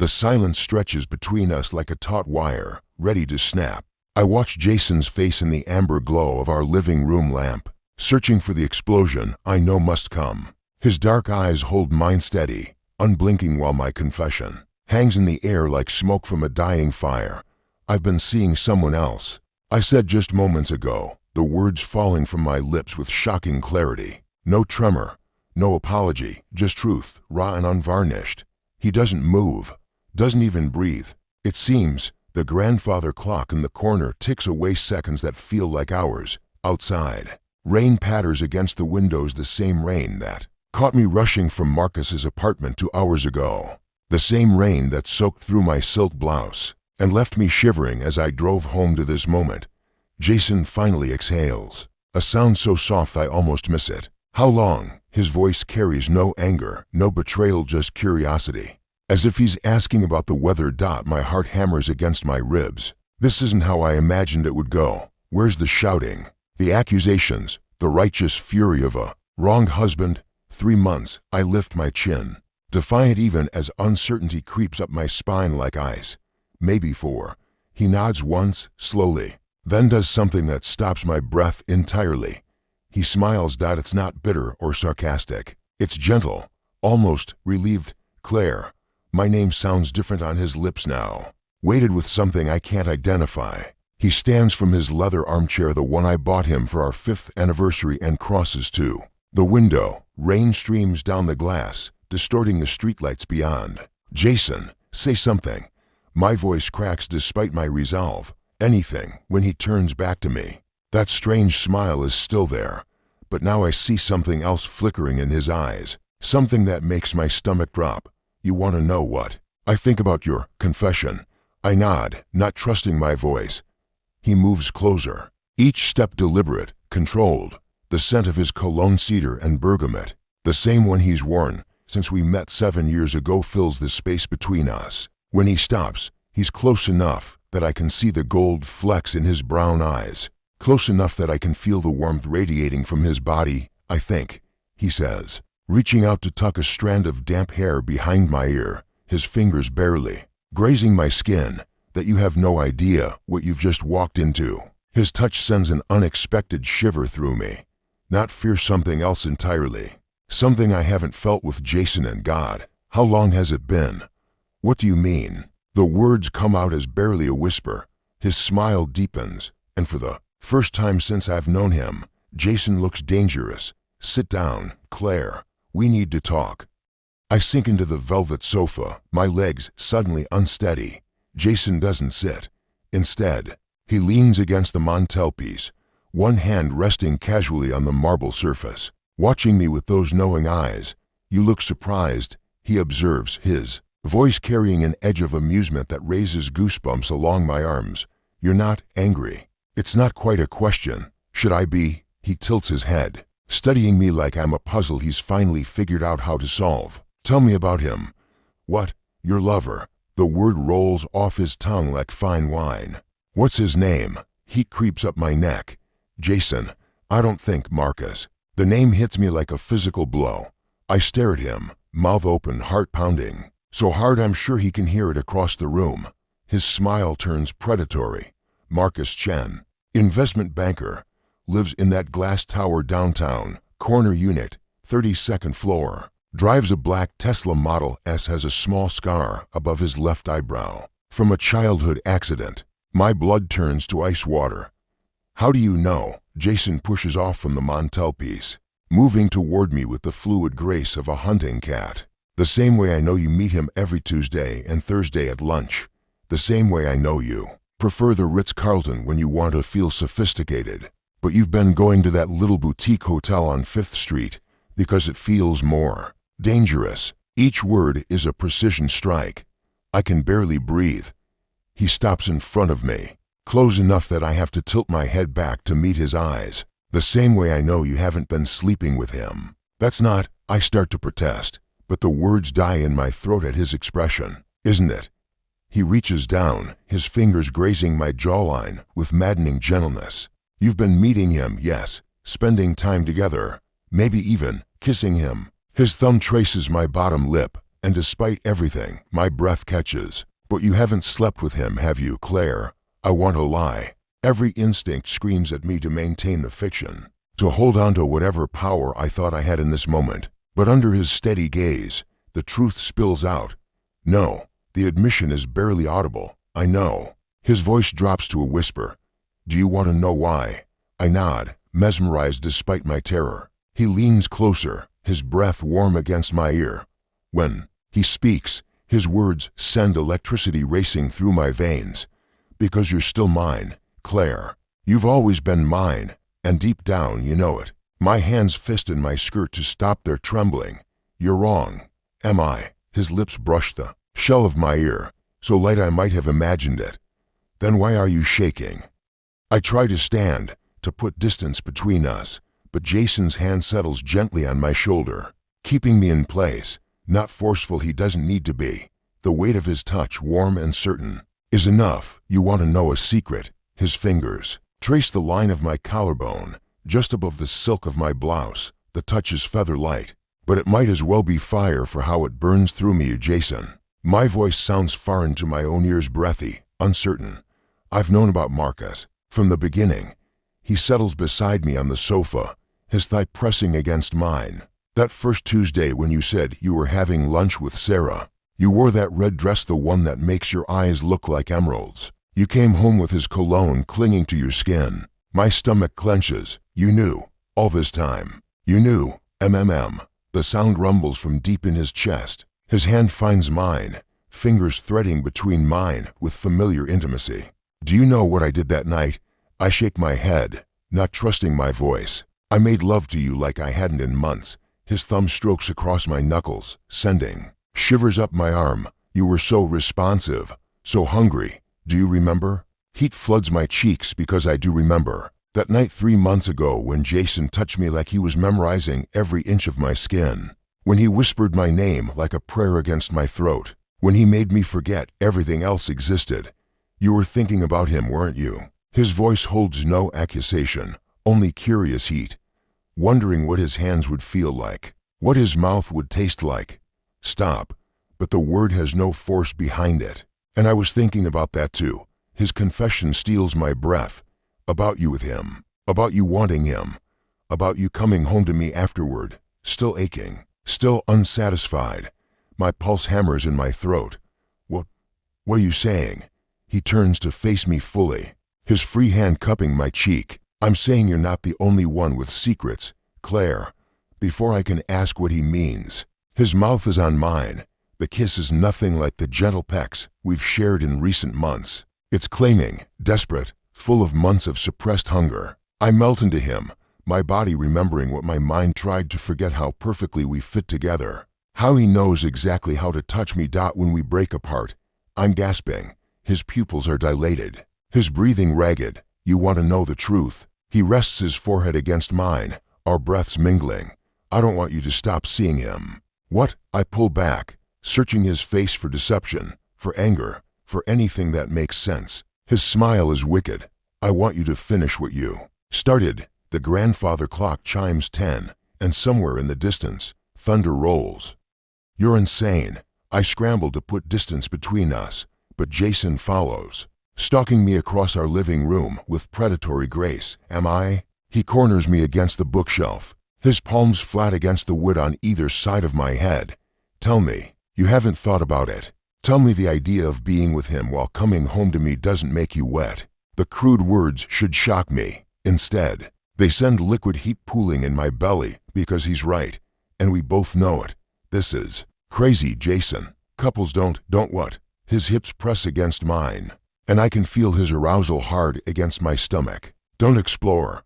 The silence stretches between us like a taut wire, ready to snap. I watch Jason's face in the amber glow of our living room lamp, searching for the explosion I know must come. His dark eyes hold mine steady, unblinking while my confession hangs in the air like smoke from a dying fire. I've been seeing someone else, I said just moments ago, the words falling from my lips with shocking clarity. No tremor, no apology, just truth, raw and unvarnished. He doesn't move, doesn't even breathe. It seems the grandfather clock in the corner ticks away seconds that feel like hours. Outside, rain patters against the windows, the same rain that caught me rushing from Marcus's apartment 2 hours ago. The same rain that soaked through my silk blouse and left me shivering as I drove home to this moment. Jason finally exhales, a sound so soft I almost miss it. How long? His voice carries no anger, no betrayal, just curiosity. As if he's asking about the weather. My heart hammers against my ribs. This isn't how I imagined it would go. Where's the shouting, the accusations, the righteous fury of a wronged husband? 3 months, I lift my chin, defiant even as uncertainty creeps up my spine like ice. Maybe 4. He nods once, slowly, then does something that stops my breath entirely. He smiles. It's not bitter or sarcastic. It's gentle, almost relieved. Claire. My name sounds different on his lips now, weighted with something I can't identify. He stands from his leather armchair, the one I bought him for our 5th anniversary, and crosses to the window. Rain streams down the glass, distorting the streetlights beyond. Jason, say something. My voice cracks despite my resolve. Anything. When he turns back to me, that strange smile is still there, but now I see something else flickering in his eyes, something that makes my stomach drop. You want to know what I think about your confession? I nod, not trusting my voice. He moves closer, each step deliberate, controlled. The scent of his cologne, cedar and bergamot, the same one he's worn since we met 7 years ago, fills the space between us. When he stops, he's close enough that I can see the gold flecks in his brown eyes, close enough that I can feel the warmth radiating from his body. I think, he says, reaching out to tuck a strand of damp hair behind my ear, his fingers barely grazing my skin, that you have no idea what you've just walked into. His touch sends an unexpected shiver through me. Not fear, something else entirely. Something I haven't felt with Jason in God. How long has it been? What do you mean? The words come out as barely a whisper. His smile deepens, and for the first time since I've known him, Jason looks dangerous. Sit down, Claire. We need to talk. I sink into the velvet sofa, my legs suddenly unsteady. Jason doesn't sit. Instead, he leans against the mantelpiece, one hand resting casually on the marble surface, watching me with those knowing eyes. You look surprised, he observes, his voice carrying an edge of amusement that raises goosebumps along my arms. You're not angry. It's not quite a question. Should I be? He tilts his head, studying me like I'm a puzzle he's finally figured out how to solve. Tell me about him. What? Your lover. The word rolls off his tongue like fine wine. What's his name? Heat creeps up my neck. Jason. I don't think. Marcus. The name hits me like a physical blow. I stare at him, mouth open, heart pounding, so hard I'm sure he can hear it across the room. His smile turns predatory. Marcus Chen, investment banker, lives in that glass tower downtown, corner unit, 32nd floor. Drives a black Tesla Model S, has a small scar above his left eyebrow from a childhood accident. My blood turns to ice water. How do you know? Jason pushes off from the mantelpiece, moving toward me with the fluid grace of a hunting cat. The same way I know you meet him every Tuesday and Thursday at lunch. The same way I know you prefer the Ritz-Carlton when you want to feel sophisticated, but you've been going to that little boutique hotel on 5th Street because it feels more dangerous. Each word is a precision strike. I can barely breathe. He stops in front of me, close enough that I have to tilt my head back to meet his eyes. The same way I know you haven't been sleeping with him. That's not. I start to protest, but the words die in my throat at his expression. Isn't it? He reaches down, his fingers grazing my jawline with maddening gentleness. You've been meeting him, yes, spending time together, maybe even kissing him. His thumb traces my bottom lip, And despite everything, my breath catches. But you haven't slept with him, have you, Claire? I want to lie. Every instinct screams at me to maintain the fiction, to hold on to whatever power I thought I had in this moment. But under his steady gaze, the truth spills out. No, the admission is barely audible. I know. His voice drops to a whisper. Do you want to know why? I nod, mesmerized despite my terror. He leans closer, his breath warm against my ear. When he speaks, his words send electricity racing through my veins. Because you're still mine, Claire. You've always been mine, and deep down you know it. My hands fist in my skirt to stop their trembling. You're wrong. Am I? His lips brush the shell of my ear, so light I might have imagined it. Then why are you shaking? I try to stand, to put distance between us, but Jason's hand settles gently on my shoulder, keeping me in place. Not forceful, he doesn't need to be. The weight of his touch, warm and certain, is enough. You want to know a secret? His fingers trace the line of my collarbone, just above the silk of my blouse. The touch is feather light, but it might as well be fire for how it burns through me, Jason. My voice sounds foreign to my own ears, breathy, uncertain. I've known about Marcus from the beginning. He settles beside me on the sofa, his thigh pressing against mine. That first Tuesday when you said you were having lunch with Sarah, you wore that red dress, the one that makes your eyes look like emeralds. You came home with his cologne clinging to your skin. My stomach clenches. You knew, all this time. You knew, MMM. The sound rumbles from deep in his chest. His hand finds mine, fingers threading between mine with familiar intimacy. Do you know what I did that night? I shake my head, not trusting my voice. I made love to you like I hadn't in months. His thumb strokes across my knuckles, sending shivers up my arm. You were so responsive, so hungry. Do you remember? Heat floods my cheeks because I do remember. That night 3 months ago when Jason touched me like he was memorizing every inch of my skin. When he whispered my name like a prayer against my throat. When he made me forget everything else existed. You were thinking about him, weren't you? His voice holds no accusation, only curious heat. Wondering what his hands would feel like, what his mouth would taste like. Stop, but the word has no force behind it. And I was thinking about that too. His confession steals my breath. About you with him, about you wanting him, about you coming home to me afterward, still aching, still unsatisfied. My pulse hammers in my throat. What are you saying? He turns to face me fully, his free hand cupping my cheek. I'm saying you're not the only one with secrets, Claire. Before I can ask what he means, his mouth is on mine. The kiss is nothing like the gentle pecks we've shared in recent months. It's claiming, desperate, full of months of suppressed hunger. I melt into him, my body remembering what my mind tried to forget, how perfectly we fit together. How he knows exactly how to touch me. When we break apart, I'm gasping. His pupils are dilated, his breathing ragged. You want to know the truth? He rests his forehead against mine, our breaths mingling. I don't want you to stop seeing him. What? I pull back, searching his face for deception, for anger, for anything that makes sense. His smile is wicked. I want you to finish what you started. The grandfather clock chimes 10, and somewhere in the distance, thunder rolls. You're insane. I scramble to put distance between us, but Jason follows, stalking me across our living room with predatory grace. Am I? He corners me against the bookshelf, his palms flat against the wood on either side of my head. Tell me, you haven't thought about it. Tell me the idea of being with him while coming home to me doesn't make you wet. The crude words should shock me. Instead, they send liquid heat pooling in my belly because he's right, and we both know it. This is crazy, Jason. Couples don't what? His hips press against mine, and I can feel his arousal hard against my stomach. Don't explore.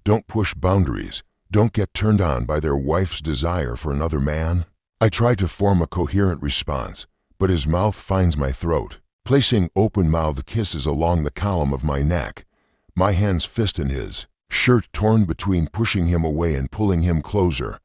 Don't push boundaries. Don't get turned on by their wife's desire for another man. I try to form a coherent response, but his mouth finds my throat, placing open-mouthed kisses along the column of my neck. My hands fist in his, shirt torn between pushing him away and pulling him closer.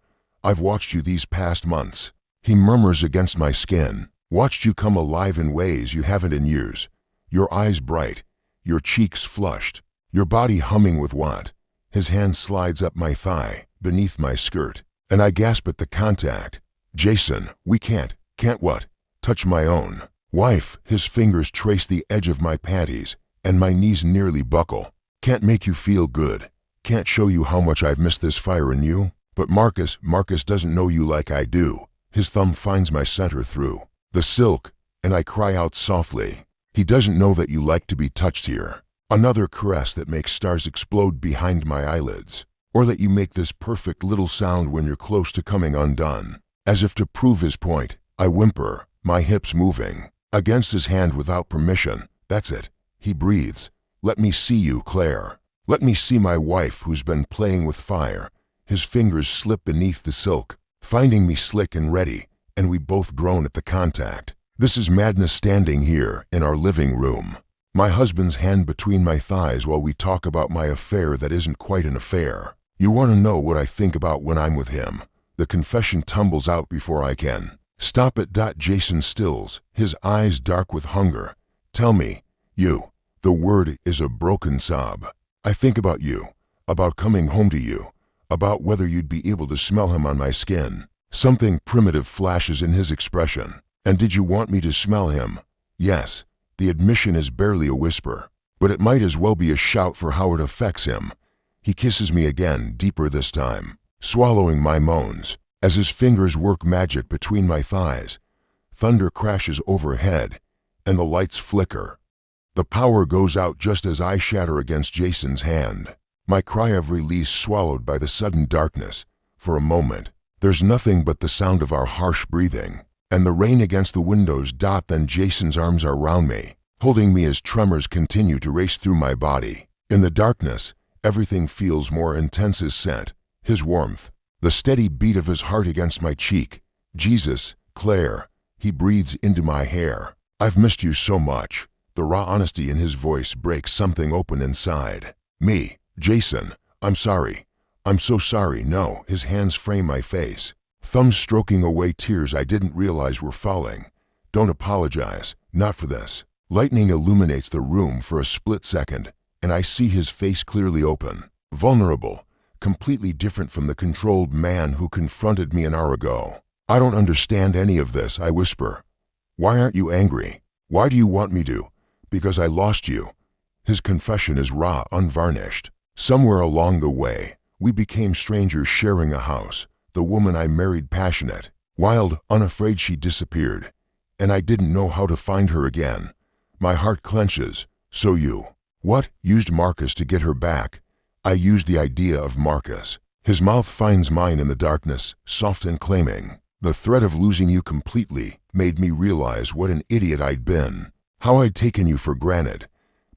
I've watched you these past months. He murmurs against my skin. Watched you come alive in ways you haven't in years. Your eyes bright, your cheeks flushed, your body humming with want. His hand slides up my thigh, beneath my skirt, and I gasp at the contact. Jason, we can't. Can't what? Touch my own wife. His fingers trace the edge of my panties, and my knees nearly buckle. Can't make you feel good. Can't show you how much I've missed this fire in you. But Marcus doesn't know you like I do. His thumb finds my center through the silk, and I cry out softly. He doesn't know that you like to be touched here. Another caress that makes stars explode behind my eyelids. Or that you make this perfect little sound when you're close to coming undone. As if to prove his point, I whimper, my hips moving. Against his hand without permission. That's it. He breathes. Let me see you, Claire. Let me see my wife who's been playing with fire. His fingers slip beneath the silk, finding me slick and ready, and we both groan at the contact. This is madness standing here in our living room. My husband's hand between my thighs while we talk about my affair that isn't quite an affair. You want to know what I think about when I'm with him? The confession tumbles out before I can stop it. Jason stills, his eyes dark with hunger. Tell me, you. The word is a broken sob. I think about you, about coming home to you, about whether you'd be able to smell him on my skin. Something primitive flashes in his expression. And did you want me to smell him? Yes. The admission is barely a whisper, but it might as well be a shout for how it affects him. He kisses me again, deeper this time, swallowing my moans. As his fingers work magic between my thighs, thunder crashes overhead, and the lights flicker. The power goes out just as I shatter against Jason's hand. My cry of release swallowed by the sudden darkness. For a moment, there's nothing but the sound of our harsh breathing, and the rain against the windows. Then Jason's arms are round me, holding me as tremors continue to race through my body. In the darkness, everything feels more intense. His scent, his warmth, the steady beat of his heart against my cheek. Jesus, Claire, he breathes into my hair. I've missed you so much. The raw honesty in his voice breaks something open inside me. Jason, I'm sorry. I'm so sorry. No, his hands frame my face, thumbs stroking away tears I didn't realize were falling. Don't apologize, not for this. Lightning illuminates the room for a split second, and I see his face clearly open, vulnerable, completely different from the controlled man who confronted me an hour ago. I don't understand any of this, I whisper. Why aren't you angry? Why do you want me to? Because I lost you. His confession is raw, unvarnished. Somewhere along the way, we became strangers sharing a house. The woman I married passionate, wild, unafraid. She disappeared, and I didn't know how to find her again. My heart clenches. So you, what, used Marcus to get her back? I used the idea of Marcus. His mouth finds mine in the darkness, soft and claiming. The threat of losing you completely made me realize what an idiot I'd been, how I'd taken you for granted.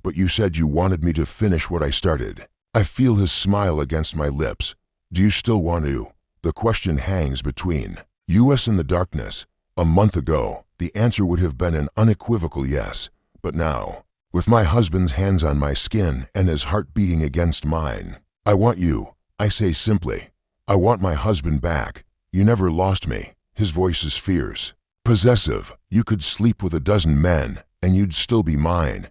But you said you wanted me to finish what I started. I feel his smile against my lips. Do you still want to? The question hangs between us and the darkness. A month ago, the answer would have been an unequivocal yes. But now, with my husband's hands on my skin and his heart beating against mine, I want you, I say simply. I want my husband back. You never lost me. His voice is fierce, possessive. You could sleep with a dozen men, and you'd still be mine.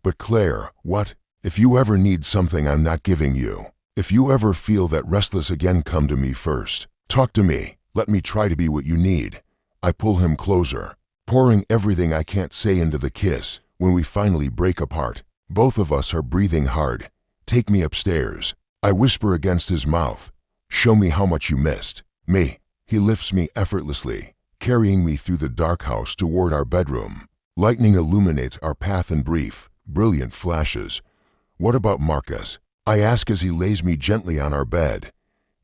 But Claire, what? If you ever need something I'm not giving you, if you ever feel that restless again, come to me first. Talk to me. Let me try to be what you need. I pull him closer, pouring everything I can't say into the kiss. When we finally break apart, both of us are breathing hard. Take me upstairs. I whisper against his mouth. Show me how much you missed me. He lifts me effortlessly, carrying me through the dark house toward our bedroom. Lightning illuminates our path in brief, brilliant flashes. What about Marcus? I ask as he lays me gently on our bed.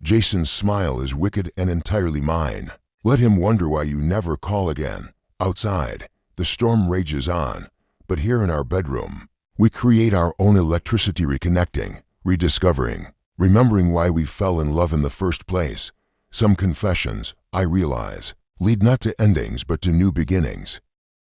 Jason's smile is wicked and entirely mine. Let him wonder why you never call again. Outside, the storm rages on. But here in our bedroom, we create our own electricity, reconnecting, rediscovering, remembering why we fell in love in the first place. Some confessions, I realize, lead not to endings but to new beginnings.